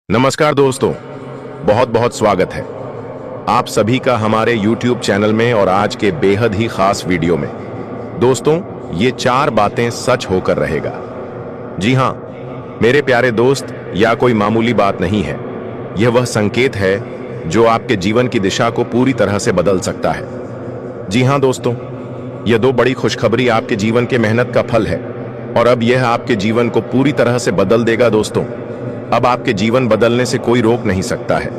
नमस्कार दोस्तों, बहुत बहुत स्वागत है आप सभी का हमारे YouTube चैनल में और आज के बेहद ही खास वीडियो में। दोस्तों, ये 4 बातें सच होकर रहेगा। जी हाँ मेरे प्यारे दोस्त, यह कोई मामूली बात नहीं है। यह वह संकेत है जो आपके जीवन की दिशा को पूरी तरह से बदल सकता है। जी हाँ दोस्तों, यह 2 बड़ी खुशखबरी आपके जीवन के मेहनत का फल है और अब यह आपके जीवन को पूरी तरह से बदल देगा। दोस्तों, अब आपके जीवन बदलने से कोई रोक नहीं सकता है।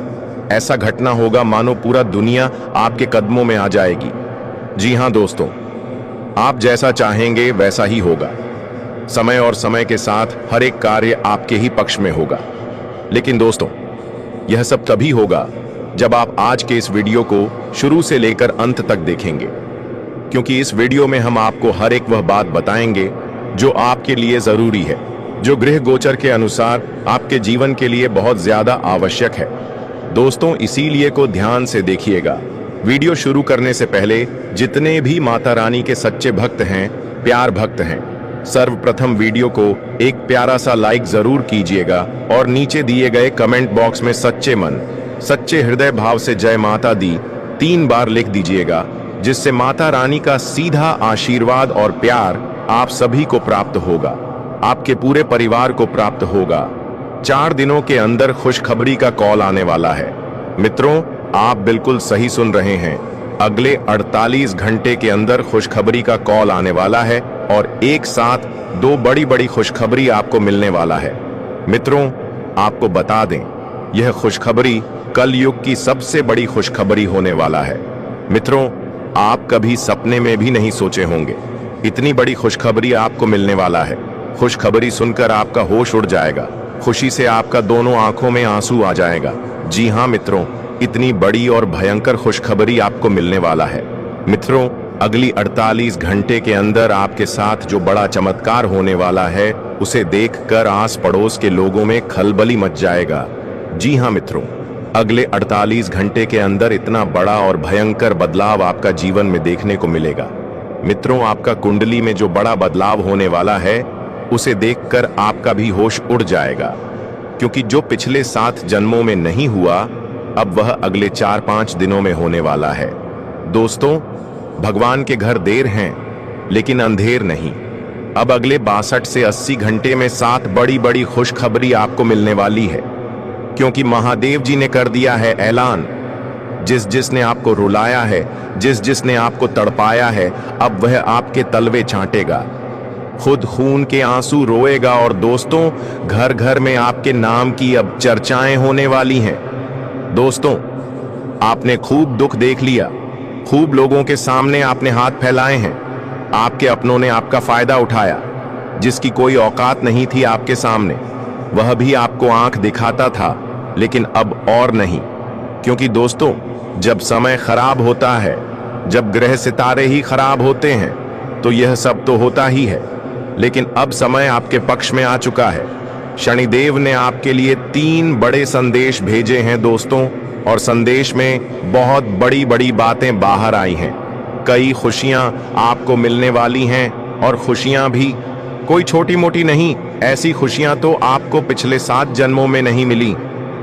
ऐसा घटना होगा मानो पूरा दुनिया आपके कदमों में आ जाएगी। जी हां दोस्तों, आप जैसा चाहेंगे वैसा ही होगा। समय और समय के साथ हर एक कार्य आपके ही पक्ष में होगा। लेकिन दोस्तों, यह सब तभी होगा जब आप आज के इस वीडियो को शुरू से लेकर अंत तक देखेंगे, क्योंकि इस वीडियो में हम आपको हर एक वह बात बताएंगे जो आपके लिए जरूरी है, जो गृह गोचर के अनुसार आपके जीवन के लिए बहुत ज्यादा आवश्यक है। दोस्तों, इसीलिए को ध्यान से देखिएगा। वीडियो शुरू करने से पहले जितने भी माता रानी के सच्चे भक्त हैं, प्यार भक्त हैं, सर्वप्रथम वीडियो को एक प्यारा सा लाइक जरूर कीजिएगा और नीचे दिए गए कमेंट बॉक्स में सच्चे मन, सच्चे हृदय भाव से जय माता दी 3 बार लिख दीजिएगा, जिससे माता रानी का सीधा आशीर्वाद और प्यार आप सभी को प्राप्त होगा, आपके पूरे परिवार को प्राप्त होगा। 4 दिनों के अंदर खुशखबरी का कॉल आने वाला है। मित्रों, आप बिल्कुल सही सुन रहे हैं। अगले 48 घंटे के अंदर खुशखबरी का कॉल आने वाला है और एक साथ 2 बड़ी खुशखबरी आपको मिलने वाला है। मित्रों, आपको बता दें, यह खुशखबरी कलयुग की सबसे बड़ी खुशखबरी होने वाला है। मित्रों, आप कभी सपने में भी नहीं सोचे होंगे इतनी बड़ी खुशखबरी आपको मिलने वाला है। खुशखबरी सुनकर आपका होश उड़ जाएगा, खुशी से आपका दोनों आंखों में आंसू आ जाएगा। जी हाँ मित्रों, इतनी बड़ी और भयंकर खुशखबरी आपको मिलने वाला है। मित्रों, अगली 48 घंटे के अंदर आपके साथ जो बड़ा चमत्कार होने वाला है, उसे देखकर आस पड़ोस के लोगों में खलबली मच जाएगा। जी हाँ मित्रों, अगले 48 घंटे के अंदर इतना बड़ा और भयंकर बदलाव आपका जीवन में देखने को मिलेगा। मित्रों, आपका कुंडली में जो बड़ा बदलाव होने वाला है, उसे देखकर आपका भी होश उड़ जाएगा, क्योंकि जो पिछले 7 जन्मों में नहीं हुआ, अब वह अगले 4-5 दिनों में होने वाला है। दोस्तों, भगवान के घर देर हैं लेकिन अंधेर नहीं। अब अगले 62 से 80 घंटे में 7 बड़ी खुशखबरी आपको मिलने वाली है, क्योंकि महादेव जी ने कर दिया है ऐलान। जिसने आपको रुलाया है, जिसने आपको तड़पाया है, अब वह आपके तलवे छांटेगा, खुद खून के आंसू रोएगा। और दोस्तों, घर घर में आपके नाम की अब चर्चाएं होने वाली हैं। दोस्तों, आपने खूब दुख देख लिया, खूब लोगों के सामने आपने हाथ फैलाए हैं, आपके अपनों ने आपका फायदा उठाया। जिसकी कोई औकात नहीं थी आपके सामने, वह भी आपको आंख दिखाता था, लेकिन अब और नहीं। क्योंकि दोस्तों, जब समय खराब होता है, जब ग्रह सितारे ही खराब होते हैं, तो यह सब तो होता ही है। लेकिन अब समय आपके पक्ष में आ चुका है। शनिदेव ने आपके लिए 3 बड़े संदेश भेजे हैं दोस्तों, और संदेश में बहुत बड़ी बातें बाहर आई हैं। कई खुशियां आपको मिलने वाली हैं, और खुशियां भी कोई छोटी मोटी नहीं। ऐसी खुशियां तो आपको पिछले 7 जन्मों में नहीं मिली।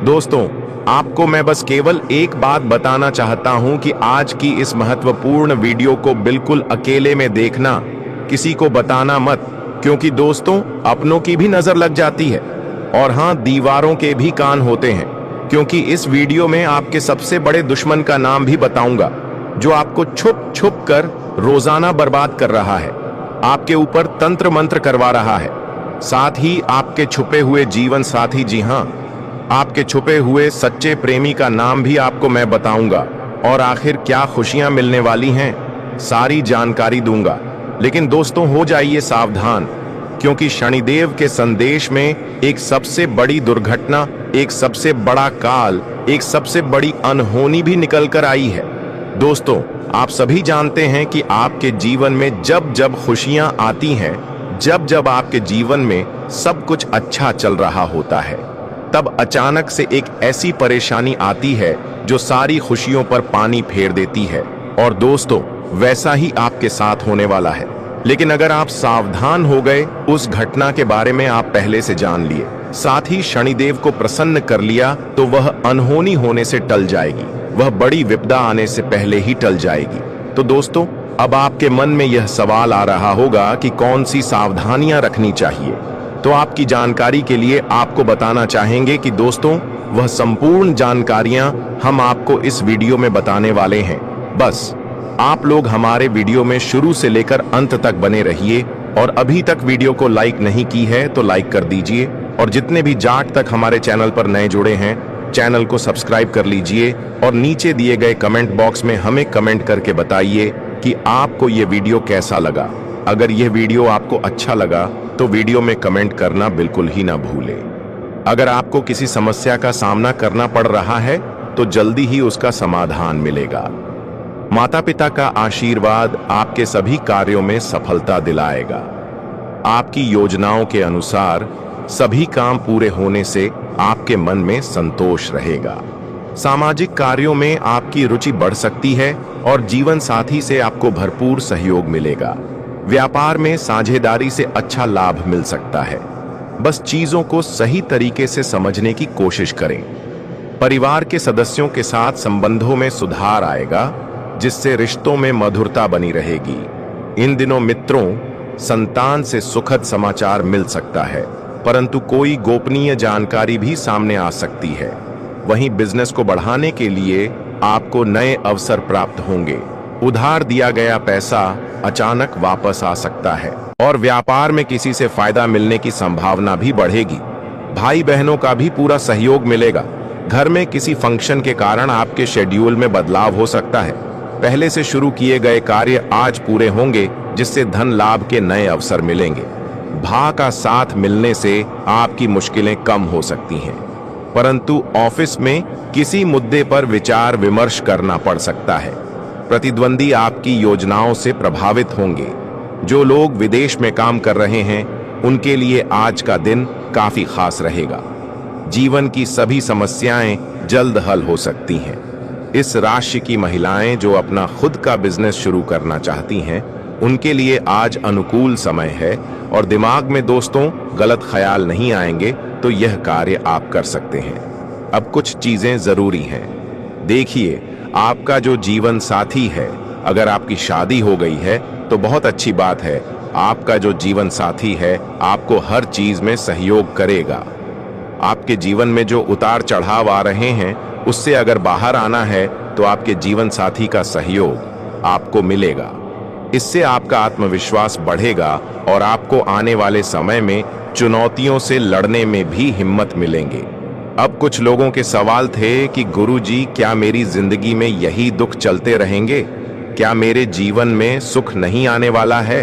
दोस्तों, आपको मैं बस केवल एक बात बताना चाहता हूं कि आज की इस महत्वपूर्ण वीडियो को बिल्कुल अकेले में देखना, किसी को बताना मत, क्योंकि दोस्तों, अपनों की भी नजर लग जाती है, और हां, दीवारों के भी कान होते हैं। क्योंकि इस वीडियो में आपके सबसे बड़े दुश्मन का नाम भी बताऊंगा, जो आपको छुप कर रोजाना बर्बाद कर रहा है, आपके ऊपर तंत्र मंत्र करवा रहा है। साथ ही आपके छुपे हुए जीवन साथी, जी हां, आपके छुपे हुए सच्चे प्रेमी का नाम भी आपको मैं बताऊंगा, और आखिर क्या खुशियां मिलने वाली हैं, सारी जानकारी दूंगा। लेकिन दोस्तों, हो जाइए सावधान, क्योंकि शनिदेव के संदेश में एक सबसे बड़ी दुर्घटना, एक सबसे बड़ा काल, एक सबसे बड़ी अनहोनी भी निकल कर आई है। दोस्तों, आप सभी जानते हैं कि आपके जीवन में जब खुशियां आती हैं, जब आपके जीवन में सब कुछ अच्छा चल रहा होता है, तब अचानक से एक ऐसी परेशानी आती है जो सारी खुशियों पर पानी फेर देती है। और दोस्तों, वैसा ही आपके साथ होने वाला है। लेकिन अगर आप सावधान हो गए, उस घटना के बारे में आप पहले से जान लिए, साथ ही शनिदेव को प्रसन्न कर लिया तो वह अनहोनी होने से टल जाएगी, वह बड़ी विपदा आने से पहले ही टल जाएगी। तो दोस्तों, अब आपके मन में यह सवाल आ रहा होगा कि कौन सी सावधानियां रखनी चाहिए। तो आपकी जानकारी के लिए आपको बताना चाहेंगे कि दोस्तों, वह संपूर्ण जानकारियां हम आपको इस वीडियो में बताने वाले हैं। बस आप लोग हमारे वीडियो में शुरू से लेकर अंत तक बने रहिए, और अभी तक वीडियो को लाइक नहीं की है तो लाइक कर दीजिए, और जितने भी जाट तक हमारे चैनल पर नए जुड़े हैं, चैनल को सब्सक्राइब कर लीजिए, और नीचे दिए गए कमेंट बॉक्स में हमें कमेंट करके बताइए कि आपको ये वीडियो कैसा लगा। अगर यह वीडियो आपको अच्छा लगा तो वीडियो में कमेंट करना बिल्कुल ही ना भूलें। अगर आपको किसी समस्या का सामना करना पड़ रहा है तो जल्दी ही उसका समाधान मिलेगा। माता पिता का आशीर्वाद आपके सभी कार्यों में सफलता दिलाएगा। आपकी योजनाओं के अनुसार सभी काम पूरे होने से आपके मन में संतोष रहेगा। सामाजिक कार्यों में आपकी रुचि बढ़ सकती है और जीवन साथी से आपको भरपूर सहयोग मिलेगा। व्यापार में साझेदारी से अच्छा लाभ मिल सकता है। बस चीजों को सही तरीके से समझने की कोशिश करें। परिवार के सदस्यों के साथ संबंधों में सुधार आएगा, जिससे रिश्तों में मधुरता बनी रहेगी। इन दिनों मित्रों, संतान से सुखद समाचार मिल सकता है, परंतु कोई गोपनीय जानकारी भी सामने आ सकती है। वहीं बिजनेस को बढ़ाने के लिए आपको नए अवसर प्राप्त होंगे। उधार दिया गया पैसा अचानक वापस आ सकता है, और व्यापार में किसी से फायदा मिलने की संभावना भी बढ़ेगी। भाई बहनों का भी पूरा सहयोग मिलेगा। घर में किसी फंक्शन के कारण आपके शेड्यूल में बदलाव हो सकता है। पहले से शुरू किए गए कार्य आज पूरे होंगे, जिससे धन लाभ के नए अवसर मिलेंगे। भाई का साथ मिलने से आपकी मुश्किलें कम हो सकती हैं, परंतु ऑफिस में किसी मुद्दे पर विचार विमर्श करना पड़ सकता है। प्रतिद्वंदी आपकी योजनाओं से प्रभावित होंगे। जो लोग विदेश में काम कर रहे हैं, उनके लिए आज का दिन काफी खास रहेगा। जीवन की सभी समस्याएं जल्द हल हो सकती हैं। इस राशि की महिलाएं जो अपना खुद का बिजनेस शुरू करना चाहती हैं, उनके लिए आज अनुकूल समय है, और दिमाग में दोस्तों गलत ख्याल नहीं आएंगे तो यह कार्य आप कर सकते हैं। अब कुछ चीजें जरूरी हैं। देखिए, आपका जो जीवन साथी है, अगर आपकी शादी हो गई है तो बहुत अच्छी बात है। आपका जो जीवन साथी है आपको हर चीज में सहयोग करेगा। आपके जीवन में जो उतार चढ़ाव आ रहे हैं, उससे अगर बाहर आना है तो आपके जीवन साथी का सहयोग आपको मिलेगा। इससे आपका आत्मविश्वास बढ़ेगा और आपको आने वाले समय में चुनौतियों से लड़ने में भी हिम्मत मिलेंगे। अब कुछ लोगों के सवाल थे कि गुरुजी, क्या मेरी जिंदगी में यही दुख चलते रहेंगे? क्या मेरे जीवन में सुख नहीं आने वाला है?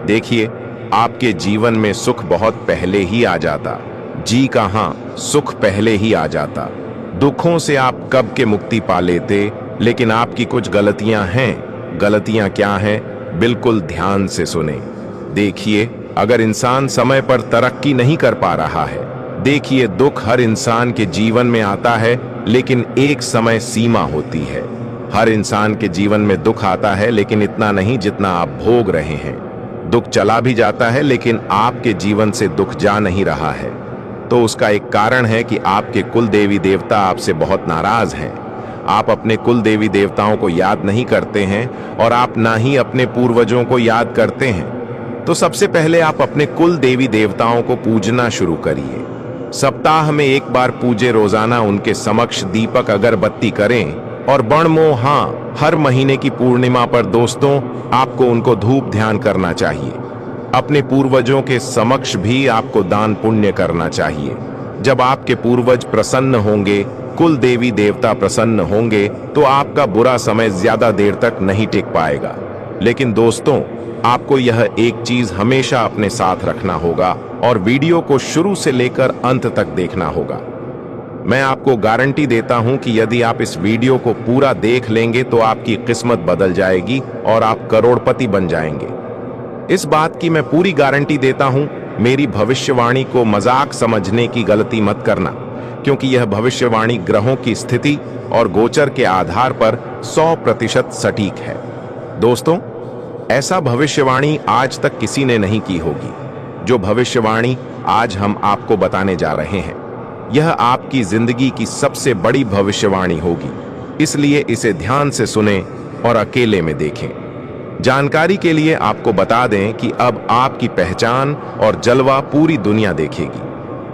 देखिए, आपके जीवन में सुख बहुत पहले ही आ जाता। जी कहां, सुख पहले ही आ जाता। दुखों से आप कब के मुक्ति पा लेते, लेकिन आपकी कुछ गलतियां हैं। गलतियां क्या हैं? बिल्कुल ध्यान से सुने। देखिए, अगर इंसान समय पर तरक्की नहीं कर पा रहा है, देखिए, दुख हर इंसान के जीवन में आता है, लेकिन एक समय सीमा होती है। हर इंसान के जीवन में दुख आता है, लेकिन इतना नहीं जितना आप भोग रहे हैं। दुख चला भी जाता है, लेकिन आपके जीवन से दुख जा नहीं रहा है। तो उसका एक कारण है कि आपके कुल देवी देवता आपसे बहुत नाराज हैं। आप अपने कुल देवी देवताओं को याद नहीं करते हैं, और आप ना ही अपने पूर्वजों को याद करते हैं। तो सबसे पहले आप अपने कुल देवी देवताओं को पूजना शुरू करिए। सप्ताह में एक बार पूजे। रोजाना उनके समक्ष दीपक अगरबत्ती करें, और बणमो, हाँ, हर महीने की पूर्णिमा पर दोस्तों आपको उनको धूप ध्यान करना चाहिए। अपने पूर्वजों के समक्ष भी आपको दान पुण्य करना चाहिए। जब आपके पूर्वज प्रसन्न होंगे, कुल देवी देवता प्रसन्न होंगे, तो आपका बुरा समय ज्यादा देर तक नहीं टिक पाएगा। लेकिन दोस्तों, आपको यह एक चीज हमेशा अपने साथ रखना होगा, और वीडियो को शुरू से लेकर अंत तक देखना होगा। मैं आपको गारंटी देता हूं कि यदि आप इस वीडियो को पूरा देख लेंगे तो आपकी किस्मत बदल जाएगी और आप करोड़पति बन जाएंगे। इस बात की मैं पूरी गारंटी देता हूं। मेरी भविष्यवाणी को मजाक समझने की गलती मत करना, क्योंकि यह भविष्यवाणी ग्रहों की स्थिति और गोचर के आधार पर 100% सटीक है। दोस्तों, ऐसा भविष्यवाणी आज तक किसी ने नहीं की होगी। जो भविष्यवाणी आज हम आपको बताने जा रहे हैं। यह आपकी जिंदगी की सबसे बड़ी भविष्यवाणी होगी, इसलिए इसे ध्यान से सुने और अकेले में देखें। जानकारी के लिए आपको बता दें कि अब आपकी पहचान और जलवा पूरी दुनिया देखेगी।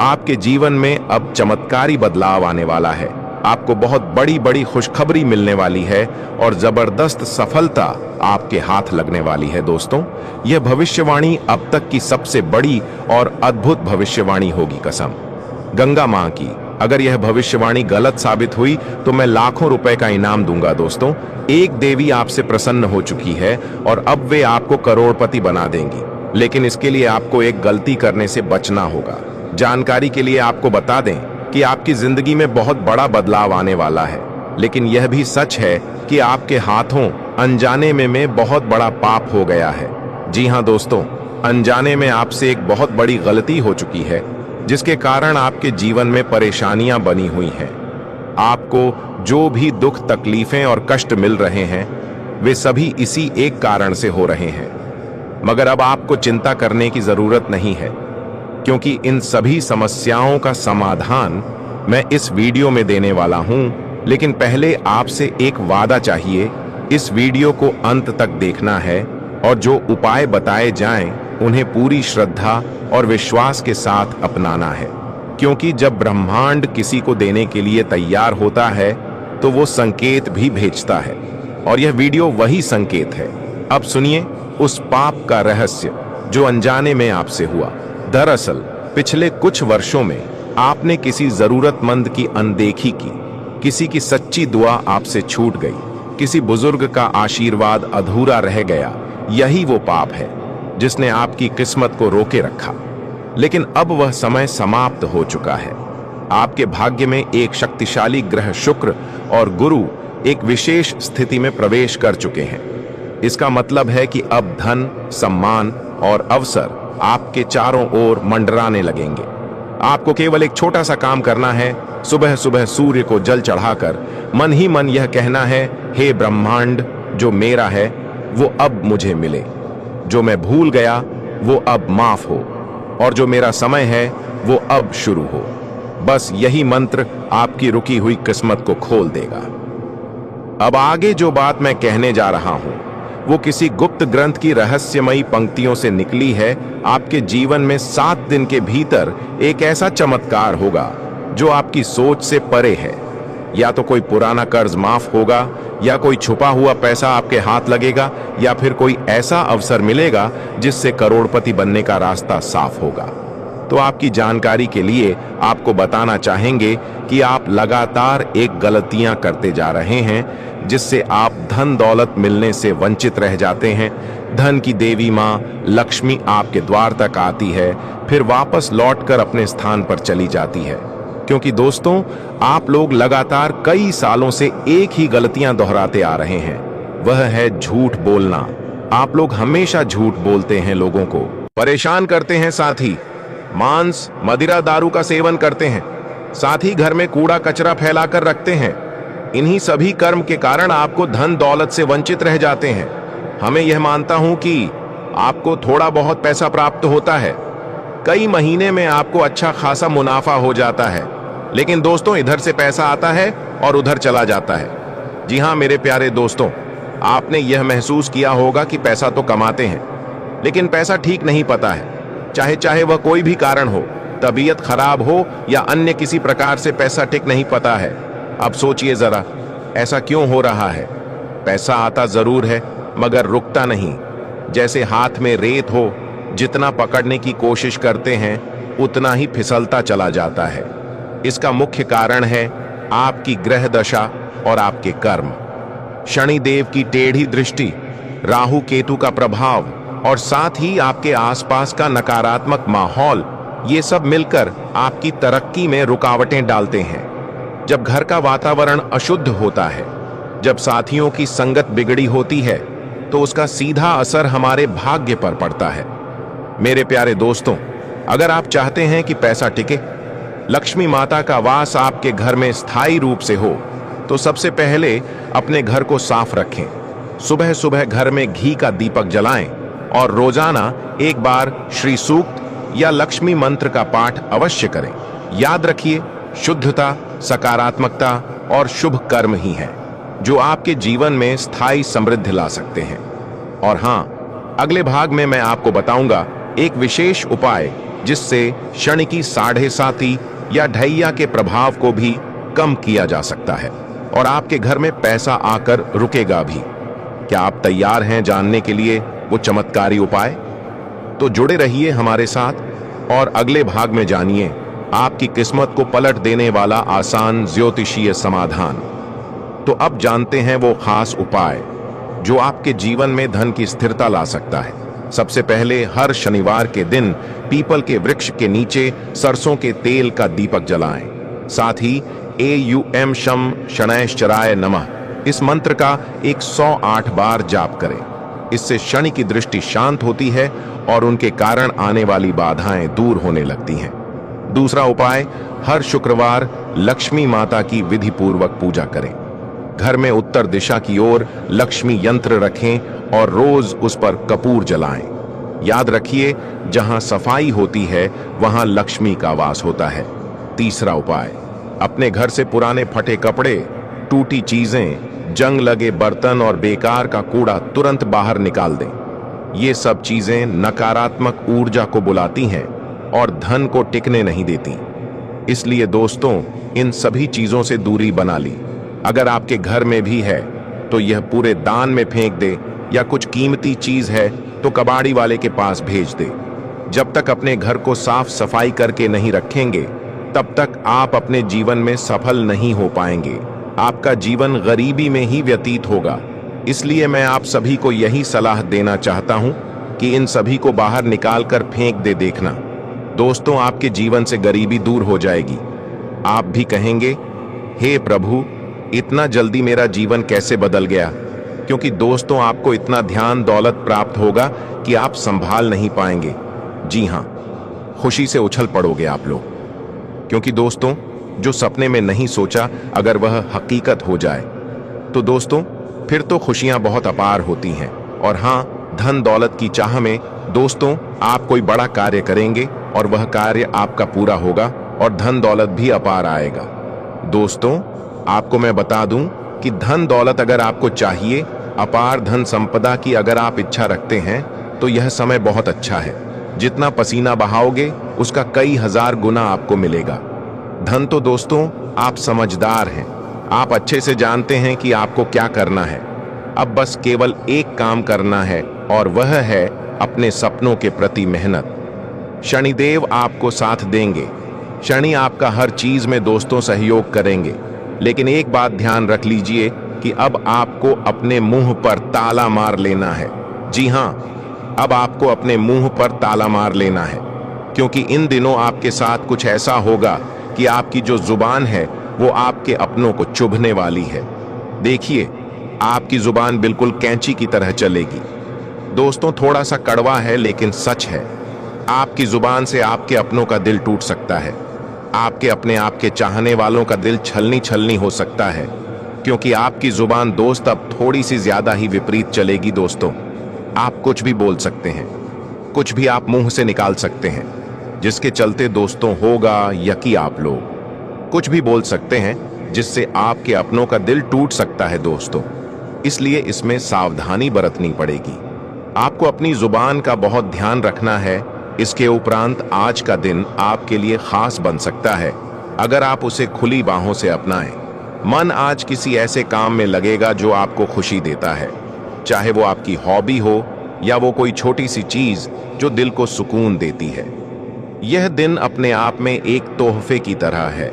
आपके जीवन में अब चमत्कारी बदलाव आने वाला है। आपको बहुत बड़ी बड़ी खुशखबरी मिलने वाली है और जबरदस्त सफलता आपके हाथ लगने वाली है। दोस्तों, यह भविष्यवाणी अब तक की सबसे बड़ी और अद्भुत भविष्यवाणी होगी, कसम गंगा मां की। अगर यह भविष्यवाणी गलत साबित हुई तो मैं लाखों रुपए का इनाम दूंगा। दोस्तों, एक देवी आपसे प्रसन्न हो चुकी है और अब वे आपको करोड़पति बना देंगी, लेकिन इसके लिए आपको एक गलती करने से बचना होगा। जानकारी के लिए आपको बता दें कि आपकी जिंदगी में बहुत बड़ा बदलाव आने वाला है, लेकिन यह भी सच है कि आपके हाथों अनजाने में बहुत बड़ा पाप हो गया है। जी हाँ दोस्तों, अनजाने में आपसे एक बहुत बड़ी गलती हो चुकी है, जिसके कारण आपके जीवन में परेशानियां बनी हुई हैं। आपको जो भी दुख, तकलीफें और कष्ट मिल रहे हैं, वे सभी इसी एक कारण से हो रहे हैं। मगर अब आपको चिंता करने की जरूरत नहीं है, क्योंकि इन सभी समस्याओं का समाधान मैं इस वीडियो में देने वाला हूं। लेकिन पहले आपसे एक वादा चाहिए, इस वीडियो को अंत तक देखना है और जो उपाय बताए जाएं उन्हें पूरी श्रद्धा और विश्वास के साथ अपनाना है, क्योंकि जब ब्रह्मांड किसी को देने के लिए तैयार होता है तो वो संकेत भी भेजता है, और यह वीडियो वही संकेत है। अब सुनिए उस पाप का रहस्य जो अनजाने में आपसे हुआ। दरअसल पिछले कुछ वर्षों में आपने किसी जरूरतमंद की अनदेखी की, किसी की सच्ची दुआ आपसे छूट गई, किसी बुजुर्ग का आशीर्वाद अधूरा रह गया। यही वो पाप है जिसने आपकी किस्मत को रोके रखा। लेकिन अब वह समय समाप्त हो चुका है। आपके भाग्य में एक शक्तिशाली ग्रह शुक्र और गुरु एक विशेष स्थिति में प्रवेश कर चुके हैं। इसका मतलब है कि अब धन, सम्मान और अवसर आपके चारों ओर मंडराने लगेंगे। आपको केवल एक छोटा सा काम करना है। सुबह सुबह सूर्य को जल चढ़ाकर मन ही मन यह कहना है, हे ब्रह्मांड, जो मेरा है वो अब मुझे मिले, जो मैं भूल गया वो अब माफ हो, और जो मेरा समय है वो अब शुरू हो। बस यही मंत्र आपकी रुकी हुई किस्मत को खोल देगा। अब आगे जो बात मैं कहने जा रहा हूं वो किसी गुप्त ग्रंथ की रहस्यमयी पंक्तियों से निकली है। आपके जीवन में 7 दिन के भीतर एक ऐसा चमत्कार होगा जो आपकी सोच से परे है। या तो कोई पुराना कर्ज माफ होगा, या कोई छुपा हुआ पैसा आपके हाथ लगेगा, या फिर कोई ऐसा अवसर मिलेगा जिससे करोड़पति बनने का रास्ता साफ होगा। तो आपकी जानकारी के लिए आपको बताना चाहेंगे कि आप लगातार एक गलतियां करते जा रहे हैं, जिससे आप धन दौलत मिलने से वंचित रह जाते हैं। धन की देवी मां लक्ष्मी आपके द्वार तक आती है, फिर वापस लौटकर अपने स्थान पर चली जाती है। क्योंकि दोस्तों, आप लोग लगातार कई सालों से एक ही गलतियां दोहराते आ रहे हैं, वह है झूठ बोलना। आप लोग हमेशा झूठ बोलते हैं, लोगों को परेशान करते हैं, साथ ही मांस, मदिरा, दारू का सेवन करते हैं, साथ ही घर में कूड़ा कचरा फैलाकर रखते हैं। इन्हीं सभी कर्म के कारण आपको धन दौलत से वंचित रह जाते हैं। हमें यह मानता हूं कि आपको थोड़ा बहुत पैसा प्राप्त होता है, कई महीने में आपको अच्छा खासा मुनाफा हो जाता है, लेकिन दोस्तों इधर से पैसा आता है और उधर चला जाता है। जी हाँ मेरे प्यारे दोस्तों, आपने यह महसूस किया होगा कि पैसा तो कमाते हैं, लेकिन पैसा ठीक नहीं पता है। चाहे वह कोई भी कारण हो, तबीयत खराब हो या अन्य किसी प्रकार से पैसा ठीक नहीं पता है। अब सोचिए जरा, ऐसा क्यों हो रहा है? पैसा आता जरूर है मगर रुकता नहीं। जैसे हाथ में रेत हो, जितना पकड़ने की कोशिश करते हैं उतना ही फिसलता चला जाता है। इसका मुख्य कारण है आपकी ग्रह दशा और आपके कर्म। शनिदेव की टेढ़ी दृष्टि, राहु केतु का प्रभाव और साथ ही आपके आसपास का नकारात्मक माहौल, ये सब मिलकर आपकी तरक्की में रुकावटें डालते हैं। जब घर का वातावरण अशुद्ध होता है, जब साथियों की संगत बिगड़ी होती है, तो उसका सीधा असर हमारे भाग्य पर पड़ता है। मेरे प्यारे दोस्तों, अगर आप चाहते हैं कि पैसा टिके, लक्ष्मी माता का वास आपके घर में स्थायी रूप से हो, तो सबसे पहले अपने घर को साफ रखें। सुबह सुबह घर में घी का दीपक जलाएं और रोजाना एक बार श्री सूक्त या लक्ष्मी मंत्र का पाठ अवश्य करें। याद रखिए, शुद्धता, सकारात्मकता और शुभ कर्म ही है जो आपके जीवन में स्थायी समृद्धि ला सकते हैं। और हाँ, अगले भाग में मैं आपको बताऊंगा एक विशेष उपाय जिससे शनि की साढ़े साती या ढैया के प्रभाव को भी कम किया जा सकता है और आपके घर में पैसा आकर रुकेगा भी। क्या आप तैयार हैं जानने के लिए वो चमत्कारी उपाय? तो जुड़े रहिए हमारे साथ और अगले भाग में जानिए आपकी किस्मत को पलट देने वाला आसान ज्योतिषीय समाधान। तो अब जानते हैं वो खास उपाय जो आपके जीवन में धन की स्थिरता ला सकता है। सबसे पहले, हर शनिवार के दिन पीपल के वृक्ष के नीचे सरसों के तेल का दीपक जलाएं। साथ ही एयूएम शम शनैश्चराय नमः इस मंत्र का 108 बार जाप करें। इससे शनि की दृष्टि शांत होती है और उनके कारण आने वाली बाधाएं दूर होने लगती हैं। दूसरा उपाय, हर शुक्रवार लक्ष्मी माता की विधि पूर्वक पूजा करें। घर में उत्तर दिशा की ओर लक्ष्मी यंत्र रखें और रोज उस पर कपूर जलाएं। याद रखिए, जहां सफाई होती है वहां लक्ष्मी का वास होता है। तीसरा उपाय, अपने घर से पुराने फटे कपड़े, टूटी चीजें, जंग लगे बर्तन और बेकार का कूड़ा तुरंत बाहर निकाल दें। ये सब चीजें नकारात्मक ऊर्जा को बुलाती हैं और धन को टिकने नहीं देती। इसलिए दोस्तों, इन सभी चीजों से दूरी बना ली। अगर आपके घर में भी है तो यह पूरे दान में फेंक दे, या कुछ कीमती चीज है तो कबाड़ी वाले के पास भेज दे। जब तक अपने घर को साफ सफाई करके नहीं रखेंगे तब तक आप अपने जीवन में सफल नहीं हो पाएंगे। आपका जीवन गरीबी में ही व्यतीत होगा। इसलिए मैं आप सभी को यही सलाह देना चाहता हूं कि इन सभी को बाहर निकाल कर फेंक दे देखना। दोस्तों, आपके जीवन से गरीबी दूर हो जाएगी। आप भी कहेंगे, हे प्रभु, इतना जल्दी मेरा जीवन कैसे बदल गया? क्योंकि दोस्तों, आपको इतना ध्यान दौलत प्राप्त होगा कि आप संभाल नहीं पाएंगे। जी हां, खुशी से उछल पड़ोगे आप लोग। क्योंकि दोस्तों, जो सपने में नहीं सोचा अगर वह हकीकत हो जाए तो दोस्तों फिर तो खुशियां बहुत अपार होती हैं। और हां, धन दौलत की चाह में दोस्तों आप कोई बड़ा कार्य करेंगे और वह कार्य आपका पूरा होगा और धन दौलत भी अपार आएगा। दोस्तों, आपको मैं बता दूं कि धन दौलत अगर आपको चाहिए, अपार धन संपदा की अगर आप इच्छा रखते हैं तो यह समय बहुत अच्छा है। जितना पसीना बहाओगे उसका कई हजार गुना आपको मिलेगा। धन तो दोस्तों आप समझदार हैं, आप अच्छे से जानते हैं कि आपको क्या करना है। अब बस केवल एक काम करना है और वह है अपने सपनों के प्रति मेहनत। शनिदेव आपको साथ देंगे। शनि आपका हर चीज में दोस्तों सहयोग करेंगे। लेकिन एक बात ध्यान रख लीजिए कि अब आपको अपने मुंह पर ताला मार लेना है। जी हां, अब आपको अपने मुंह पर ताला मार लेना है, क्योंकि इन दिनों आपके साथ कुछ ऐसा होगा कि आपकी जो जुबान है वो आपके अपनों को चुभने वाली है। देखिए, आपकी जुबान बिल्कुल कैंची की तरह चलेगी। दोस्तों, थोड़ा सा कड़वा है लेकिन सच है। आपकी जुबान से आपके अपनों का दिल टूट सकता है। आपके अपने आपके चाहने वालों का दिल छलनी छलनी हो सकता है, क्योंकि आपकी जुबान दोस्त अब थोड़ी सी ज्यादा ही विपरीत चलेगी। दोस्तों, आप कुछ भी बोल सकते हैं, कुछ भी आप मुंह से निकाल सकते हैं, जिसके चलते दोस्तों होगा यकी आप लोग कुछ भी बोल सकते हैं जिससे आपके अपनों का दिल टूट सकता है। दोस्तों, इसलिए इसमें सावधानी बरतनी पड़ेगी। आपको अपनी जुबान का बहुत ध्यान रखना है। इसके उपरांत आज का दिन आपके लिए खास बन सकता है अगर आप उसे खुली बाहों से अपनाएं। मन आज किसी ऐसे काम में लगेगा जो आपको खुशी देता है, चाहे वो आपकी हॉबी हो या वो कोई छोटी सी चीज जो दिल को सुकून देती है। यह दिन अपने आप में एक तोहफे की तरह है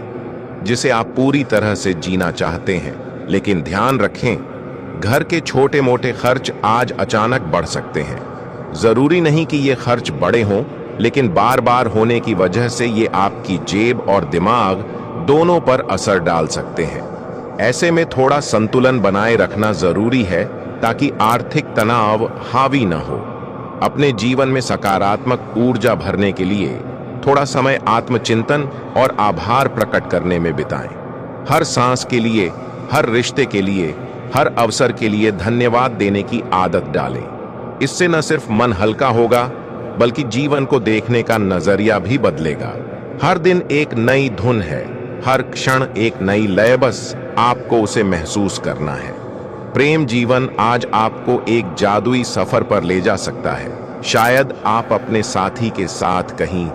जिसे आप पूरी तरह से जीना चाहते हैं। लेकिन ध्यान रखें, घर के छोटे मोटे खर्च आज अचानक बढ़ सकते हैं। जरूरी नहीं कि ये खर्च बड़े हों, लेकिन बार बार होने की वजह से ये आपकी जेब और दिमाग दोनों पर असर डाल सकते हैं। ऐसे में थोड़ा संतुलन बनाए रखना जरूरी है ताकि आर्थिक तनाव हावी न हो। अपने जीवन में सकारात्मक ऊर्जा भरने के लिए थोड़ा समय आत्मचिंतन और आभार प्रकट करने में बिताएं। हर सांस के लिए, हर रिश्ते के लिए, हर अवसर के लिए धन्यवाद देने की आदत डालें। इससे न सिर्फ मन हल्का होगा बल्कि जीवन को देखने का नजरिया भी बदलेगा। हर दिन एक नई धुन है, हर क्षण एक नई लय, बस आपको उसे महसूस करना है। प्रेम जीवन आज आपको एक जादुई सफर पर ले जा सकता है। शायद आप अपने साथी के साथ कहीं